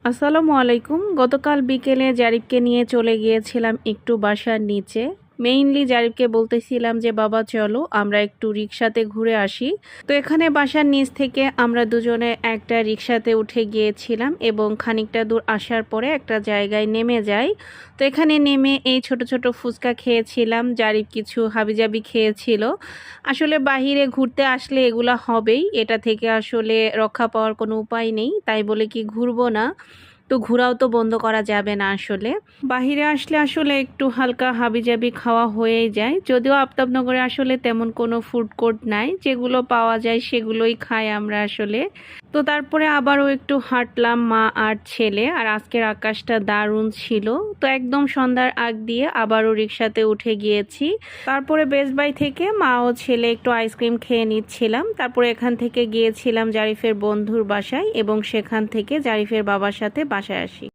আসসালামু আলাইকুম। গতকাল বিকেলে জারিফকে নিয়ে চলে গিয়েছিলাম একটু বাসার নিচে। মেইনলি জারিফকে বলতেছিলাম যে বাবা চলো আমরা একটু রিক্সাতে ঘুরে আসি। তো এখানে বাসার নিচ থেকে আমরা দুজনে একটা রিক্সাতে উঠে গিয়েছিলাম এবং খানিকটা দূর আসার পরে একটা জায়গায় নেমে যাই। তো এখানে নেমে এই ছোট ছোট ফুচকা খেয়েছিলাম, জারিফ কিছু হাবিজাবি খেয়েছিল। আসলে বাহিরে ঘুরতে আসলে এগুলা হবেই, এটা থেকে আসলে রক্ষা পাওয়ার কোনো উপায় নেই, তাই বলে কি ঘুরবো না? তো ঘোরাও তো বন্ধ করা যাবে না। আসলে বাহিরে আসলে আসলে একটু হালকা হাবিজাবি খাওয়া হয়েই যায়, যদিও আফতাবনগরে আসলে তেমন কোনো ফুড কোর্ট নাই, যেগুলো পাওয়া যায় সেগুলোই খাই আমরা আসলে। তো তারপরে আবারও একটু হাঁটলাম মা আর ছেলে, আর আজকের আকাশটা দারুণ ছিল। তো একদম সন্ধ্যার আগ দিয়ে আবারও রিক্সাতে উঠে গিয়েছি। তারপরে বেস্ট বাই থেকে মা ও ছেলে একটু আইসক্রিম খেয়ে নিচ্ছিলাম। তারপরে এখান থেকে গিয়েছিলাম জারিফের বন্ধুর বাসায় এবং সেখান থেকে জারিফের বাবার সাথে বাসায় আসি।